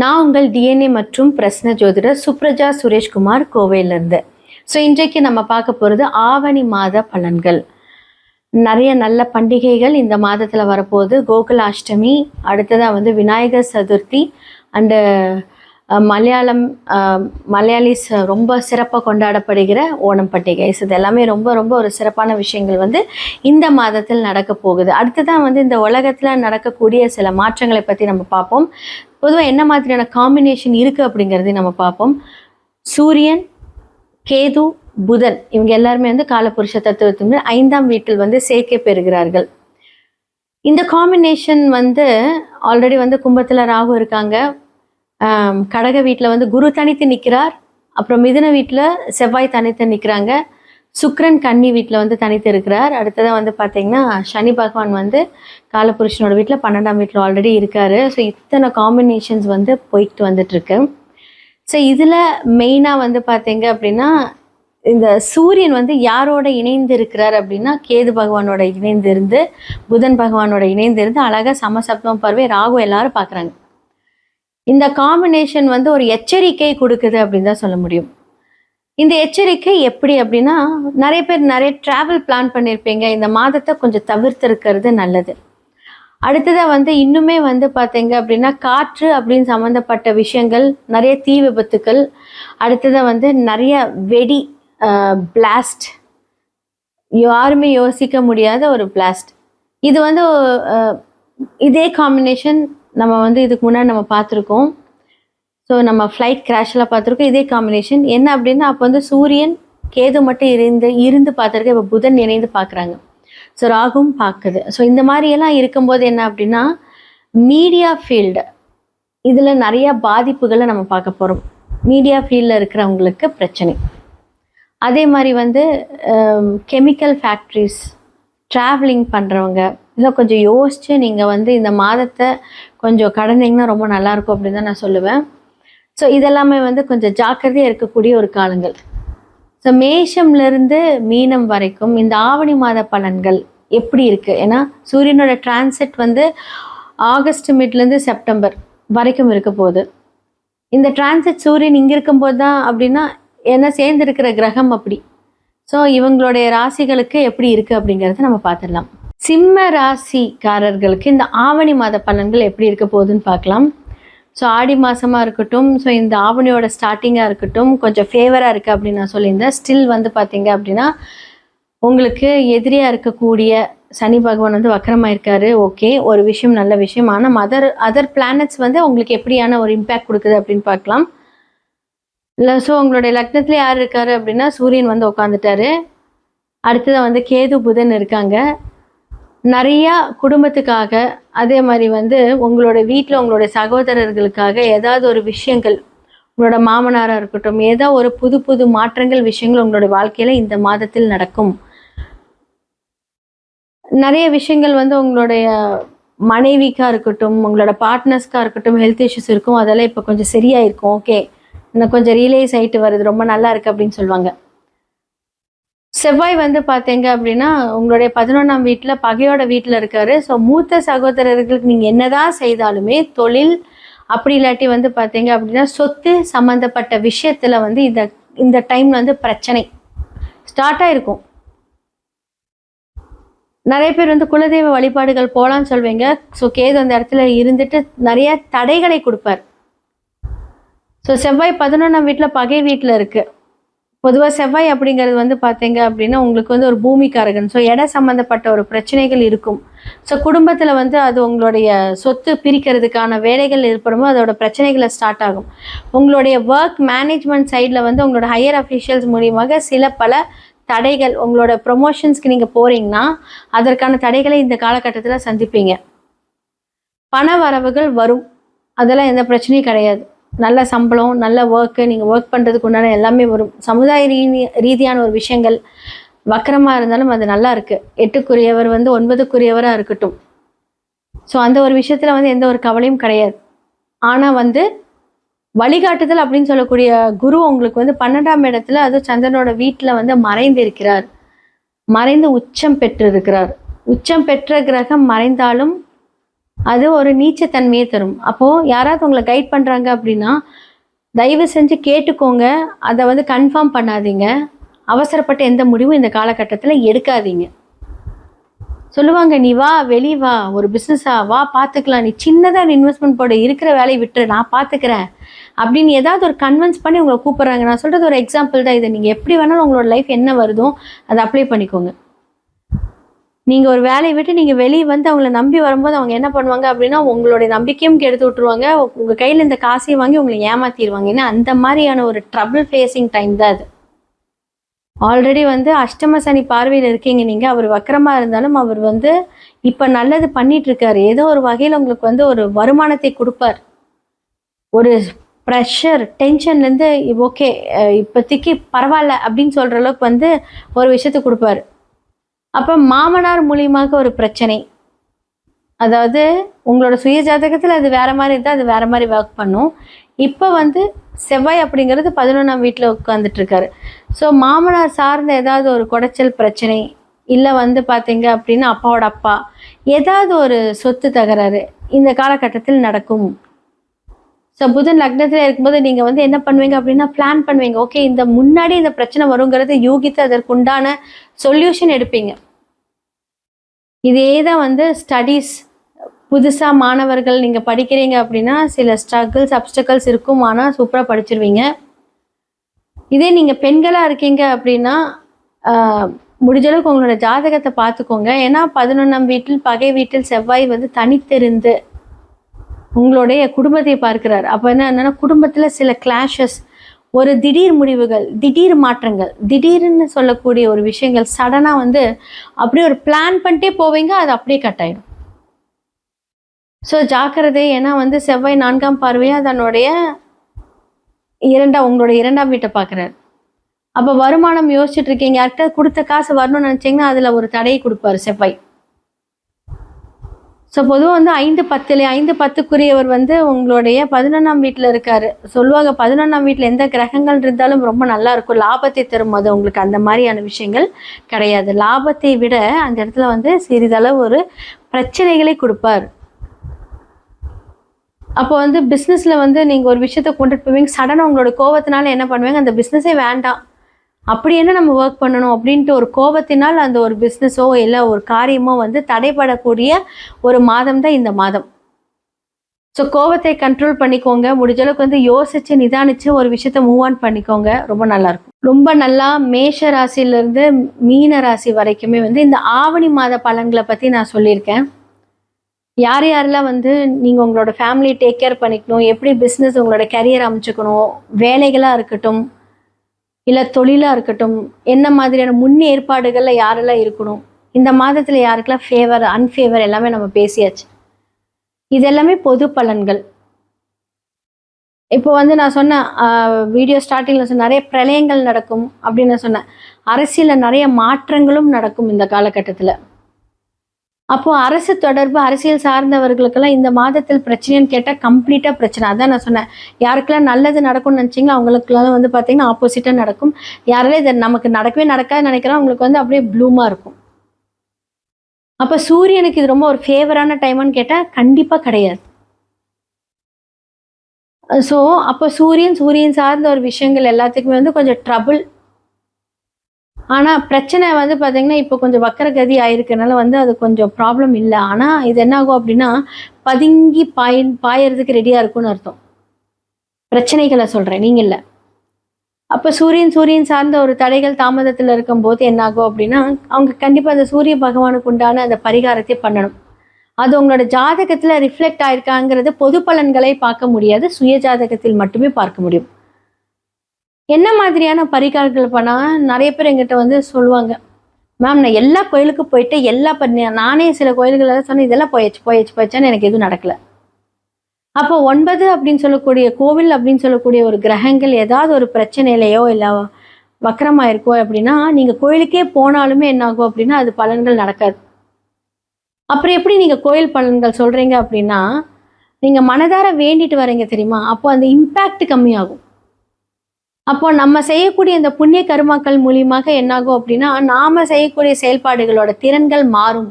நான் உங்கள் டிஎன்ஏ மற்றும் பிரஸ்ன ஜோதிடர் சுப்ரஜா சுரேஷ்குமார் கோவையிலிருந்து. இன்றைக்கு நம்ம பார்க்க போகிறது ஆவணி மாத பலன்கள். நிறைய நல்ல பண்டிகைகள் இந்த மாதத்தில் வரப்போகுது. கோகுலாஷ்டமி, அடுத்ததாக விநாயகர் சதுர்த்தி அண்டு மலையாளிஸ் ரொம்ப சிறப்பாக கொண்டாடப்படுகிற ஓணம் பண்டிகை. இது எல்லாமே ரொம்ப ரொம்ப ஒரு சிறப்பான விஷயங்கள் இந்த மாதத்தில் நடக்க போகுது. அடுத்ததான் இந்த உலகத்தில் நடக்கக்கூடிய சில மாற்றங்களை பற்றி நம்ம பார்ப்போம். பொதுவாக என்ன மாதிரியான காம்பினேஷன் இருக்குது அப்படிங்கிறதையும் நம்ம பார்ப்போம். சூரியன், கேது, புதன் இவங்க எல்லாருமே காலபுருஷ தத்துவத்தின் 5ஆம் வீட்டில் சேர்க்கை பெறுகிறார்கள். இந்த காம்பினேஷன் ஆல்ரெடி கும்பத்தில் ராகு இருக்காங்க, கடக வீட்டில் குரு தனித்து நிற்கிறார், அப்புறம் மிதுன வீட்டில் செவ்வாய் தனித்து நிற்கிறாங்க, சுக்கிரன் கன்னி வீட்டில் தனித்து இருக்கிறார். அடுத்ததாக பார்த்தீங்கன்னா சனி பகவான் காலபுருஷனோட வீட்டில் 12ஆம் வீட்டில் ஆல்ரெடி இருக்கார். இத்தனை காம்பினேஷன்ஸ் போய்கிட்டு வந்துட்டுருக்கு. இதில் மெயினாக பார்த்தீங்க அப்படின்னா இந்த சூரியன் யாரோட இணைந்து இருக்கிறார் அப்படின்னா கேது பகவானோட இணைந்திருந்து, புதன் பகவானோட இணைந்திருந்து அழகாக சமசப்தம் பார்வை ராகு எல்லாரும் பார்க்குறாங்க. இந்த காம்பினேஷன் ஒரு எச்சரிக்கை கொடுக்குது அப்படின்னு தான் சொல்ல முடியும். இந்த எச்சரிக்கை எப்படி அப்படின்னா, நிறைய பேர் நிறைய ட்ராவல் பிளான் பண்ணியிருப்பீங்க. இந்த மாதத்தை கொஞ்சம் தவிர்த்திருக்கிறது நல்லது. அடுத்ததாக இன்னுமே பார்த்தீங்க அப்படின்னா காற்று அப்படின்னு சம்மந்தப்பட்ட விஷயங்கள், நிறைய தீ விபத்துக்கள், அடுத்ததாக நிறைய வெடி பிளாஸ்ட், யாருமே யோசிக்க முடியாத ஒரு பிளாஸ்ட். இது இதே காம்பினேஷன் நம்ம இதுக்கு முன்னாடி நம்ம பார்த்துருக்கோம். நம்ம ஃப்ளைட் கிராஷெலாம் பார்த்துருக்கோம். இதே காம்பினேஷன் என்ன அப்படின்னா, அப்போ சூரியன் கேது மட்டும் இருந்து பார்த்துருக்கு, இப்போ புதன் இணைந்து பார்க்குறாங்க. ராகும் பார்க்குது. இந்த மாதிரியெல்லாம் இருக்கும்போது என்ன அப்படின்னா, மீடியா ஃபீல்டு இதில் நிறையா பாதிப்புகளை நம்ம பார்க்க போகிறோம். மீடியா ஃபீல்டில் இருக்கிறவங்களுக்கு பிரச்சனை. அதே மாதிரி கெமிக்கல் ஃபேக்ட்ரிஸ், ட்ராவலிங் பண்ணுறவங்க இதெல்லாம் கொஞ்சம் யோசித்து நீங்கள் இந்த மாதத்தை கொஞ்சம் கடந்தீங்கன்னா ரொம்ப நல்லாயிருக்கும் அப்படின்னு தான் நான் சொல்லுவேன். இதெல்லாமே கொஞ்சம் ஜாக்கிரதையாக இருக்கக்கூடிய ஒரு காலங்கள். மேஷம்லேருந்து மீனம் வரைக்கும் இந்த ஆவணி மாத பலன்கள் எப்படி இருக்குது? ஏன்னா சூரியனோட டிரான்சிட் ஆகஸ்ட் மிட்லேருந்து செப்டம்பர் வரைக்கும் இருக்க போகுது. இந்த டிரான்சிட் சூரியன் இங்கே இருக்கும்போது தான் அப்படின்னா ஏன்னா சேர்ந்துருக்கிற கிரகம் அப்படி. இவங்களுடைய ராசிகளுக்கு எப்படி இருக்குது அப்படிங்கிறத நம்ம பார்த்துடலாம். சிம்ம ராசிக்காரர்களுக்கு இந்த ஆவணி மாத பலன்கள் எப்படி இருக்க போகுதுன்னு பார்க்கலாம். ஆடி மாதமாக இருக்கட்டும், இந்த ஆவணியோட ஸ்டார்டிங்காக இருக்கட்டும், கொஞ்சம் ஃபேவராக இருக்குது அப்படின்னு நான் சொல்லியிருந்தேன். ஸ்டில் பார்த்தீங்க அப்படின்னா உங்களுக்கு எதிரியாக இருக்கக்கூடிய சனி பகவான் வக்கரமாக இருக்கார். ஓகே, ஒரு விஷயம் நல்ல விஷயம். ஆனால் அதர் பிளானட்ஸ் உங்களுக்கு எப்படியான ஒரு இம்பேக்ட் கொடுக்குது அப்படின்னு பார்க்கலாம். இல்லை உங்களுடைய லக்னத்தில் யார் இருக்கார் அப்படின்னா சூரியன் உட்காந்துட்டாரு. அடுத்ததாக கேது புதன் இருக்காங்க. நிறையா குடும்பத்துக்காக, அதே மாதிரி உங்களோட வீட்டில் உங்களுடைய சகோதரர்களுக்காக ஏதாவது ஒரு விஷயங்கள், உங்களோட மாமனாராக இருக்கட்டும், ஏதோ ஒரு புது புது மாற்றங்கள் விஷயங்கள் உங்களோட வாழ்க்கையில் இந்த மாதத்தில் நடக்கும். நிறைய விஷயங்கள் உங்களுடைய மனைவிக்காக இருக்கட்டும், உங்களோட பார்ட்னர்ஸ்க்காக இருக்கட்டும் ஹெல்த் இஷ்யூஸ் இருக்கும். அதெல்லாம் இப்போ கொஞ்சம் சரியாக இருக்கும். ஓகே, இன்னும் கொஞ்சம் ரியலைஸ் ஆகிட்டு வருது, ரொம்ப நல்லா இருக்குது அப்படின்னு சொல்லுவாங்க. செவ்வாய் பார்த்தீங்க அப்படின்னா உங்களுடைய 11ஆம் வீட்டில் பகையோட வீட்டில் இருக்காரு. மூத்த சகோதரர்களுக்கு நீங்கள் என்னதான் செய்தாலுமே தொழில் அப்படி இல்லாட்டி பார்த்தீங்க அப்படின்னா சொத்து சம்மந்தப்பட்ட விஷயத்தில் இந்த டைம் பிரச்சனை ஸ்டார்ட் ஆகிருக்கும். நிறைய பேர் குலதெய்வ வழிபாடுகள் போகலான்னு சொல்வீங்க. கேது அந்த இடத்துல இருந்துட்டு நிறைய தடைகளை கொடுப்பார். செவ்வாய் 11ஆம் வீட்டில் பகை வீட்டில் இருக்குது. பொதுவாக செவ்வாய் அப்படிங்கிறது பார்த்தீங்க அப்படின்னா உங்களுக்கு ஒரு பூமிக்காரகன். இட சம்மந்தப்பட்ட ஒரு பிரச்சனைகள் இருக்கும். குடும்பத்தில் அது உங்களுடைய சொத்து பிரிக்கிறதுக்கான வேலைகள் ஏற்படும், அதோட பிரச்சனைகளை ஸ்டார்ட் ஆகும். உங்களுடைய ஒர்க் மேனேஜ்மெண்ட் சைடில் உங்களோட ஹையர் அஃபீஷியல்ஸ் மூலியமாக சில பல தடைகள், உங்களோட ப்ரொமோஷன்ஸ்க்கு நீங்கள் போகிறீங்கன்னா அதற்கான தடைகளை இந்த காலகட்டத்தில் சந்திப்பீங்க. பண வரவுகள் வரும், அதெல்லாம் எந்த பிரச்சனையும் கிடையாது. நல்ல சம்பளம், நல்ல ஒர்க்கு, நீங்கள் ஒர்க் பண்ணுறதுக்கு உண்டான எல்லாமே வரும். சமுதாய ரீதியான ஒரு விஷயங்கள் வக்கரமாக இருந்தாலும் அது நல்லா இருக்குது. 8க்குரியவர் 9க்குரியவராக இருக்கட்டும். அந்த ஒரு விஷயத்தில் எந்த ஒரு கவலையும் கிடையாது. ஆனால் வழிகாட்டுதல் அப்படின்னு சொல்லக்கூடிய குரு உங்களுக்கு 12ஆம் இடத்துல, அது சந்திரனோட வீட்டில் மறைந்து இருக்கிறார். மறைந்து உச்சம் பெற்று இருக்கிறார். உச்சம் பெற்ற கிரகம் மறைந்தாலும் அது ஒரு நீச்சத்தன்மையை தரும். அப்போது யாராவது உங்களை கைட் பண்ணுறாங்க அப்படின்னா தயவு செஞ்சு கேட்டுக்கோங்க. அதை வந்து கன்ஃபார்ம் பண்ணாதீங்க. அவசரப்பட்டு எந்த முடிவும் இந்த காலகட்டத்தில் எடுக்காதீங்க. சொல்லுவாங்க, நீ வா, வெளியே வா, ஒரு பிஸ்னஸா வா, பார்த்துக்கலாம், நீ சின்னதாக இன்வெஸ்ட்மெண்ட் போட, இருக்கிற வேலையை விட்டுரு, நான் பார்த்துக்கிறேன் அப்படின்னு ஏதாவது ஒரு கன்வின்ஸ் பண்ணி உங்களை கூப்பிட்றாங்க. நான் சொல்கிறது ஒரு எக்ஸாம்பிள் தான். இதை நீங்கள் எப்படி வேணாலும் உங்களோட லைஃப் என்ன வருதோ அதை அப்ளை பண்ணிக்கோங்க. நீங்கள் ஒரு வேலையை விட்டு நீங்கள் வெளியே வந்து அவங்கள நம்பி வரும்போது அவங்க என்ன பண்ணுவாங்க அப்படின்னா உங்களுடைய நம்பிக்கையும் கெடுத்து விட்டுருவாங்க. உங்கள் கையில் இந்த காசையும் வாங்கி உங்களை ஏமாற்றிடுவாங்க. ஏன்னா அந்த மாதிரியான ஒரு ட்ரபிள் ஃபேஸிங் டைம் தான் அது. ஆல்ரெடி வந்து அஷ்டம சனி பார்வையில் இருக்கீங்க நீங்கள். அவர் வக்கரமாக இருந்தாலும் அவர் வந்து இப்போ நல்லது பண்ணிகிட்ருக்காரு. ஏதோ ஒரு வகையில் உங்களுக்கு வந்து ஒரு வருமானத்தை கொடுப்பார். ஒரு ப்ரெஷர் டென்ஷன்லேருந்து ஓகே இப்போதைக்கு பரவாயில்ல அப்படின்னு சொல்கிற அளவுக்கு வந்து ஒரு விஷயத்தை கொடுப்பார். அப்போ மாமனார் மூலியமாக ஒரு பிரச்சனை, அதாவது உங்களோட சுய ஜாதகத்தில் அது வேறு மாதிரி இருந்தால் அது வேறு மாதிரி ஒர்க் பண்ணும். இப்போ வந்து செவ்வாய் அப்படிங்கிறது 11ஆம் வீட்டில் உட்காந்துட்ருக்காரு. ஸோ மாமனார் சார்ந்த ஏதாவது ஒரு குடைச்சல் பிரச்சனை, இல்லை வந்து பார்த்தீங்க அப்படின்னா அப்பாவோட அப்பா ஏதாவது ஒரு சொத்து தகராறு இந்த காலகட்டத்தில் நடக்கும். ஸோ புதன் லக்னத்தில் இருக்கும்போது நீங்கள் வந்து என்ன பண்ணுவீங்க அப்படின்னா பிளான் பண்ணுவீங்க. ஓகே, இந்த முன்னாடி இந்த பிரச்சனை வருங்கிறது யூகித்து அதற்குண்டான சொல்யூஷன் எடுப்பீங்க. இதே தான் வந்து ஸ்டடீஸ். புதுசாக மாணவர்கள் நீங்கள் படிக்கிறீங்க அப்படின்னா சில ஸ்ட்ரகிள்ஸ் அப்டக்கல்ஸ் இருக்கும், ஆனால் சூப்பராக படிச்சிருவீங்க. இதே நீங்கள் பெண்களாக இருக்கீங்க அப்படின்னா முடிஞ்சளவுக்கு உங்களோட ஜாதகத்தை பார்த்துக்கோங்க. ஏன்னா 11ஆம் வீட்டில் பகை வீட்டில் செவ்வாய் வந்து தனித்திருந்து உங்களுடைய குடும்பத்தை பார்க்கிறார். அப்போ என்னன்னா குடும்பத்தில் சில கிளாஷஸ், ஒரு திடீர் முடிவுகள், திடீர் மாற்றங்கள், திடீர்னு சொல்லக்கூடிய ஒரு விஷயங்கள் சடனாக வந்து அப்படியே ஒரு பிளான் பண்ணிட்டே போவீங்க, அது அப்படியே கட் ஆகிடும். ஸோ ஜாக்கிரதை. ஏன்னா வந்து செவ்வாய் 4ஆம் பார்வையாக தன்னுடைய உங்களுடைய 2ஆம் வீட்டை பார்க்குறாரு. அப்போ வருமானம் யோசிச்சுட்டு இருக்கீங்க, யார்கிட்ட கொடுத்த காசு வரணும்னு நினச்சிங்கன்னா அதில் ஒரு தடையை கொடுப்பாரு செவ்வாய். ஸோ பொதுவாக வந்து 5-10 வந்து உங்களுடைய 11ஆம் வீட்டில் இருக்காரு. சொல்லுவாங்க 11ஆம் வீட்டில் எந்த கிரகங்கள் இருந்தாலும் ரொம்ப நல்லா இருக்கும், லாபத்தை தரும். அது உங்களுக்கு அந்த மாதிரியான விஷயங்கள் கிடையாது. லாபத்தை விட அந்த இடத்துல வந்து சிறிதளவு ஒரு பிரச்சனைகளை கொடுப்பார். அப்போ வந்து பிஸ்னஸில் வந்து நீங்கள் ஒரு விஷயத்தை கொண்டுட்டு போவீங்க, சடனாக உங்களோட கோபத்தினால என்ன பண்ணுவீங்க, அந்த பிஸ்னஸே வேண்டாம், அப்படி என்ன நம்ம ஒர்க் பண்ணணும் அப்படின்ட்டு ஒரு கோபத்தினால் அந்த ஒரு பிஸ்னஸோ இல்லை ஒரு காரியமோ வந்து தடைப்படக்கூடிய ஒரு மாதம் தான் இந்த மாதம். ஸோ கோபத்தை கண்ட்ரோல் பண்ணிக்கோங்க. முடிஞ்சளவுக்கு வந்து யோசித்து நிதானித்து ஒரு விஷயத்த மூவ் ஆன் பண்ணிக்கோங்க. ரொம்ப நல்லாயிருக்கும். ரொம்ப நல்லா மேஷ ராசியிலேருந்து மீன ராசி வரைக்குமே வந்து இந்த ஆவணி மாத பலன்களை பற்றி நான் சொல்லியிருக்கேன். யார் யாரெல்லாம் வந்து நீங்கள் உங்களோட ஃபேமிலி டேக் கேர் பண்ணிக்கணும், எப்படி பிஸ்னஸ் உங்களோட கரியர் அமைச்சுக்கணும், வேலைகளாக இருக்கட்டும் இல்லை தொழிலாக இருக்கட்டும், என்ன மாதிரியான முன்னேற்பாடுகளில் யாரெல்லாம் இருக்கணும், இந்த மாதத்தில் யாருக்கெல்லாம் ஃபேவர் அன்ஃபேவர் எல்லாமே நம்ம பேசியாச்சு. இது எல்லாமே பொது பலன்கள். இப்போ வந்து நான் சொன்னேன் வீடியோ ஸ்டார்டிங்கில் சொன்ன நிறைய பிரளயங்கள் நடக்கும் அப்படின்னு நான் சொன்னேன். அரசியலில் நிறைய மாற்றங்களும் நடக்கும் இந்த காலகட்டத்தில். அப்போது அரசு தொடர்பு அரசியல் சார்ந்தவர்களுக்கெல்லாம் இந்த மாதத்தில் பிரச்சனைன்னு கேட்டால் கம்ப்ளீட்டாக பிரச்சனை. அதான் நான் சொன்னேன், யாருக்கெல்லாம் நல்லது நடக்கும்னு நினச்சிங்களோ அவங்களுக்குலாம் வந்து பார்த்திங்கன்னா ஆப்போசிட்டாக நடக்கும். யாரெல்லாம் இதை நமக்கு நடக்கவே நடக்காதுன்னு நினைக்கிறோம் அவங்களுக்கு வந்து அப்படியே ப்ளூமாக இருக்கும். அப்போ சூரியனுக்கு இது ரொம்ப ஒரு ஃபேவரான டைமான்னு கேட்டால் கண்டிப்பாக கிடையாது. ஸோ அப்போ சூரியன் சார்ந்த ஒரு விஷயங்கள் எல்லாத்துக்குமே வந்து கொஞ்சம் ட்ரபுள். ஆனால் பிரச்சனை வந்து பார்த்திங்கன்னா இப்போ கொஞ்சம் வக்கரகதி ஆயிருக்கனால வந்து அது கொஞ்சம் ப்ராப்ளம் இல்லை. ஆனால் இது என்ன ஆகும் அப்படின்னா பதுங்கி பாயறதுக்கு ரெடியாக இருக்கும்னு அர்த்தம். பிரச்சனைகளை சொல்கிறேன், நீங்கள் இல்லை. அப்போ சூரியன் சார்ந்த ஒரு தடைகள் தாமதத்தில் இருக்கும்போது என்ன ஆகும் அப்படின்னா அவங்க கண்டிப்பாக அந்த சூரிய பகவானுக்கு உண்டான அந்த பரிகாரத்தை பண்ணணும். அது உங்களோட ஜாதகத்தில் ரிஃப்ளெக்ட் ஆயிருக்காங்கிறது பொது பலன்களை பார்க்க முடியாது, சுய ஜாதகத்தில் மட்டுமே பார்க்க முடியும். என்ன மாதிரியான பரிகாரங்கள் பண்ணால் நிறைய பேர் எங்கிட்ட வந்து சொல்லுவாங்க, மேம் நான் எல்லா கோயிலுக்கும் போயிட்டு நானே சில கோயில்களெல்லாம் சொன்னேன், இதெல்லாம் போயாச்சான்னு எனக்கு எதுவும் நடக்கலை. அப்போ 9 அப்படின்னு சொல்லக்கூடிய கோவில் அப்படின்னு சொல்லக்கூடிய ஒரு கிரகங்கள் ஏதாவது ஒரு பிரச்சனையிலையோ இல்லை வக்கரமாக இருக்கோ அப்படின்னா நீங்கள் கோயிலுக்கே போனாலுமே என்ன ஆகும் அப்படின்னா அது பலன்கள் நடக்காது. அப்புறம் எப்படி நீங்கள் கோயில் பலன்கள் சொல்கிறீங்க அப்படின்னா நீங்கள் மனதார வேண்டிட்டு வரீங்க தெரியுமா, அப்போ அந்த இம்பேக்ட் கம்மியாகும். அப்போ நம்ம செய்யக்கூடிய இந்த புண்ணிய கர்மாக்கள் மூலியமாக என்னாகும் அப்படின்னா நாம செய்யக்கூடிய செயல்பாடுகளோட திறன்கள் மாறும்.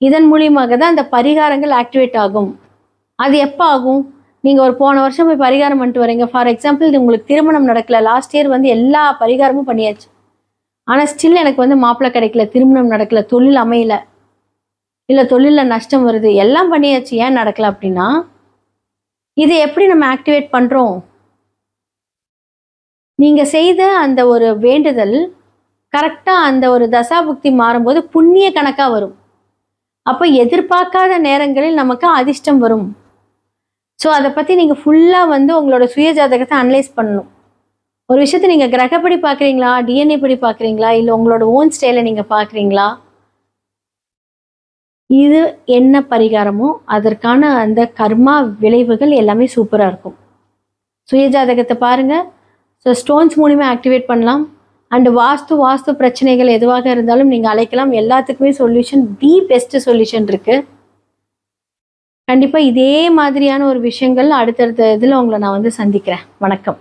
இதன் மூலியமாக தான் அந்த பரிகாரங்கள் ஆக்டிவேட் ஆகும். அது எப்போ ஆகும்? நீங்கள் ஒரு போன வருஷம் போய் பரிகாரம் பண்ணிட்டு வரீங்க. ஃபார் எக்ஸாம்பிள் உங்களுக்கு திருமணம் நடக்கல, லாஸ்ட் இயர் வந்து எல்லா பரிகாரமும் பண்ணியாச்சு, ஆனால் ஸ்டில் எனக்கு வந்து மாப்பிள்ளை கிடைக்கல, திருமணம் நடக்கல, தொழில் அமையல, இல்லை தொழிலில் நஷ்டம் வருது, எல்லாம் பண்ணியாச்சு, ஏன் நடக்கல அப்படின்னா இதை எப்படி நம்ம ஆக்டிவேட் பண்ணுறோம்? நீங்கள் செய்த அந்த ஒரு வேண்டுதல் கரெக்டாக அந்த ஒரு தசாபுக்தி மாறும்போது புண்ணிய கணக்காக வரும். அப்போ எதிர்பார்க்காத நேரங்களில் நமக்கு அதிர்ஷ்டம் வரும். ஸோ அதை பற்றி நீங்கள் ஃபுல்லாக வந்து உங்களோட சுய ஜாதகத்தை அனலைஸ் பண்ணணும். ஒரு விஷயத்தை நீங்கள் கிரகப்படி பார்க்குறீங்களா, டிஎன்ஏ படி பார்க்குறீங்களா, இல்லை உங்களோட ஓன் ஸ்டைலை நீங்கள் பார்க்குறீங்களா, இது என்ன பரிகாரமோ அதற்கான அந்த கர்மா விளைவுகள் எல்லாமே சூப்பராக இருக்கும். சுய ஜாதகத்தை பாருங்கள். ஸோ ஸ்டோன்ஸ் மூலிமா ஆக்டிவேட் பண்ணலாம். அண்டு வாஸ்து பிரச்சனைகள் எதுவாக இருந்தாலும் நீங்கள் அழைக்கலாம். எல்லாத்துக்குமே சொல்யூஷன், தி பெஸ்ட் சொல்யூஷன் இருக்குது. கண்டிப்பாக இதே மாதிரியான ஒரு விஷயங்கள் அடுத்தடுத்த இதில் உங்களை நான் வந்து சந்திக்கிறேன். வணக்கம்.